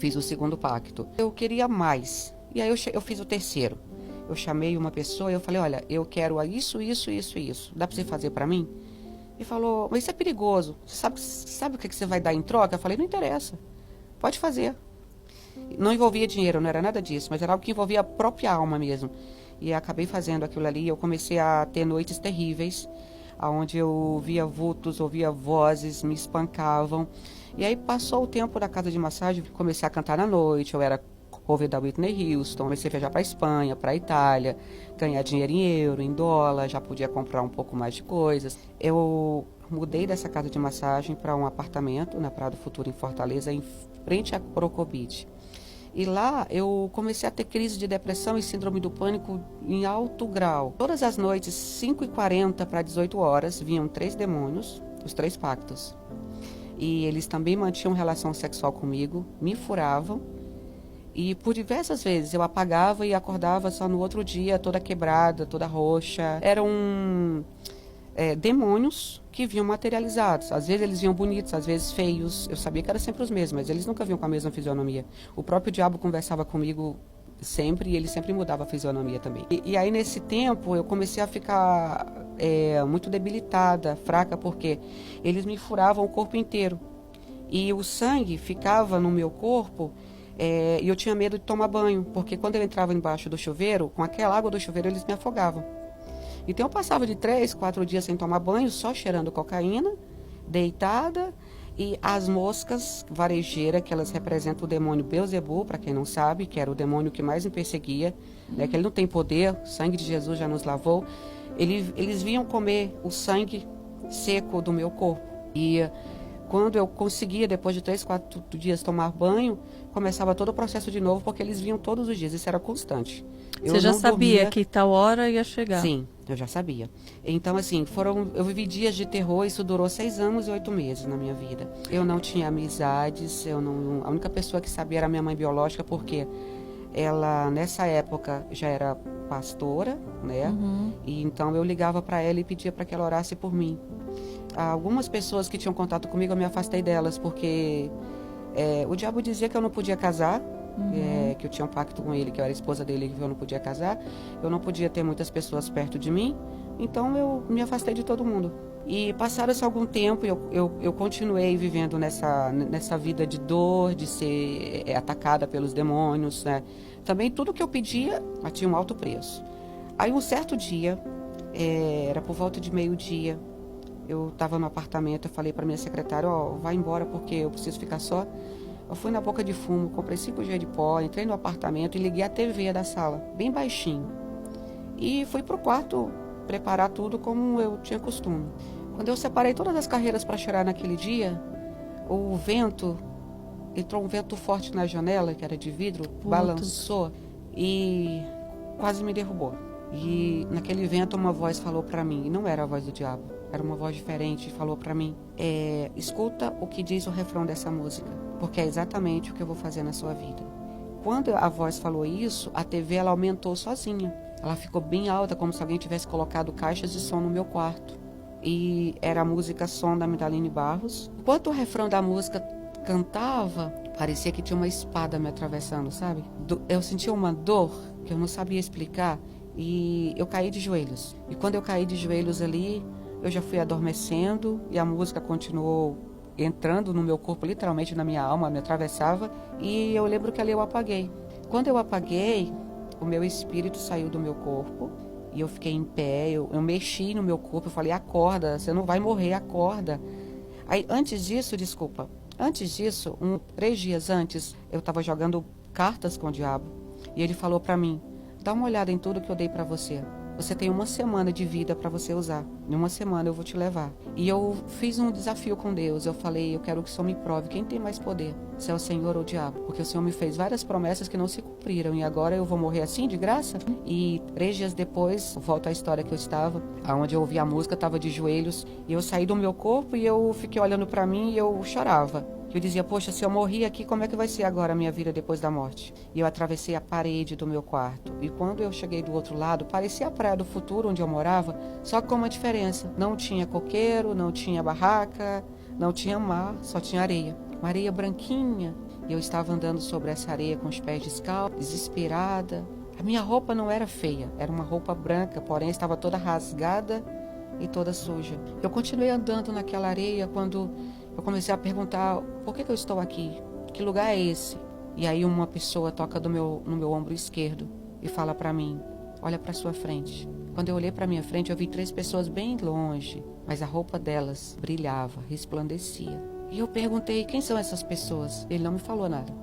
fiz o segundo pacto. Eu queria mais. E aí eu fiz o terceiro. Eu chamei uma pessoa e eu falei, olha, eu quero isso, isso, isso e isso. Dá para você fazer para mim? Ele falou, mas isso é perigoso. Sabe o que você vai dar em troca? Eu falei, não interessa. Pode fazer. Não envolvia dinheiro, não era nada disso, mas era algo que envolvia a própria alma mesmo. E acabei fazendo aquilo ali. Eu comecei a ter noites terríveis, onde eu via vultos, ouvia vozes, me espancavam. E aí passou o tempo da casa de massagem, comecei a cantar na noite, eu era cover da Whitney Houston, comecei a viajar para a Espanha, para a Itália, ganhar dinheiro em euro, em dólar, já podia comprar um pouco mais de coisas. Eu mudei dessa casa de massagem para um apartamento na Praia do Futuro, em Fortaleza, em frente a Crocobit. E lá eu comecei a ter crise de depressão e síndrome do pânico em alto grau. Todas as noites, 5h40 para 18 horas, vinham 3 demônios, os 3 pactos. E eles também mantinham relação sexual comigo, me furavam. E por diversas vezes eu apagava e acordava só no outro dia, toda quebrada, toda roxa. Eram demônios que vinham materializados. Às vezes eles vinham bonitos, às vezes feios. Eu sabia que eram sempre os mesmos, mas eles nunca vinham com a mesma fisionomia. O próprio diabo conversava comigo sempre e ele sempre mudava a fisionomia também. E aí nesse tempo eu comecei a ficar muito debilitada, fraca, porque eles me furavam o corpo inteiro. E o sangue ficava no meu corpo e eu tinha medo de tomar banho, porque quando eu entrava embaixo do chuveiro, com aquela água do chuveiro eles me afogavam. Então eu passava de 3, 4 dias sem tomar banho, só cheirando cocaína, deitada, e as moscas varejeiras, que elas representam o demônio Beelzebub, para quem não sabe, que era o demônio que mais me perseguia, né, que ele não tem poder, o sangue de Jesus já nos lavou. Eles vinham comer o sangue seco do meu corpo. E quando eu conseguia, depois de 3, 4 dias tomar banho, começava todo o processo de novo, porque eles vinham todos os dias, isso era constante. Você já sabia que tal hora ia chegar? Sim, eu já sabia. Então, assim, eu vivi dias de terror, isso durou 6 anos e 8 meses na minha vida. Eu não tinha amizades, a única pessoa que sabia era a minha mãe biológica, porque ela, nessa época, já era pastora, né? E então eu ligava para ela e pedia para que ela orasse por mim. Algumas pessoas que tinham contato comigo, eu me afastei delas, porque o diabo dizia que eu não podia casar, que eu tinha um pacto com ele, que eu era esposa dele, que eu não podia casar, eu não podia ter muitas pessoas perto de mim, então eu me afastei de todo mundo. E passaram-se algum tempo, eu continuei vivendo nessa vida de dor, de ser atacada pelos demônios, né? Também tudo que eu pedia tinha um alto preço. Aí um certo dia, era por volta de meio-dia, eu estava no apartamento, eu falei para minha secretária, vai embora porque eu preciso ficar só. Eu fui na boca de fumo, comprei 5G de pó, entrei no apartamento e liguei a TV da sala, bem baixinho. E fui pro quarto preparar tudo como eu tinha costume. Quando eu separei todas as carreiras para cheirar naquele dia, entrou um vento forte na janela, que era de vidro, balançou e quase me derrubou. E naquele vento uma voz falou para mim, e não era a voz do diabo, era uma voz diferente, falou para mim, escuta o que diz o refrão dessa música, porque é exatamente o que eu vou fazer na sua vida. Quando a voz falou isso, a TV ela aumentou sozinha. Ela ficou bem alta, como se alguém tivesse colocado caixas de som no meu quarto. E era a música Som da Midaline Barros. Enquanto o refrão da música cantava, parecia que tinha uma espada me atravessando, sabe? Eu sentia uma dor que eu não sabia explicar e eu caí de joelhos. E quando eu caí de joelhos ali, eu já fui adormecendo e a música continuou entrando no meu corpo, literalmente na minha alma, me atravessava. E eu lembro que ali eu apaguei. Quando eu apaguei, o meu espírito saiu do meu corpo e eu fiquei em pé, eu mexi no meu corpo, eu falei, acorda, você não vai morrer, acorda. Aí, antes disso, 3 dias antes, eu estava jogando cartas com o diabo e ele falou para mim, dá uma olhada em tudo que eu dei para você. Você tem 1 semana de vida para você usar. Em 1 semana eu vou te levar. E eu fiz um desafio com Deus. Eu falei, eu quero que o Senhor me prove quem tem mais poder, se é o Senhor ou o diabo. Porque o Senhor me fez várias promessas que não se cumpriram. E agora eu vou morrer assim, de graça? E 3 dias depois, volto à história que eu estava, onde eu ouvi a música, estava de joelhos. E eu saí do meu corpo e eu fiquei olhando para mim e eu chorava. Eu dizia, poxa, se eu morri aqui, como é que vai ser agora a minha vida depois da morte? E eu atravessei a parede do meu quarto. E quando eu cheguei do outro lado, parecia a Praia do Futuro, onde eu morava, só com uma diferença. Não tinha coqueiro, não tinha barraca, não tinha mar, só tinha areia. Uma areia branquinha. E eu estava andando sobre essa areia com os pés descalços, desesperada. A minha roupa não era feia, era uma roupa branca, porém estava toda rasgada e toda suja. Eu continuei andando naquela areia quando eu comecei a perguntar: por que eu estou aqui? Que lugar é esse? E aí uma pessoa toca no meu ombro esquerdo e fala para mim: olha para sua frente. Quando eu olhei para minha frente, eu vi 3 pessoas bem longe, mas a roupa delas brilhava, resplandecia. E eu perguntei: quem são essas pessoas? Ele não me falou nada.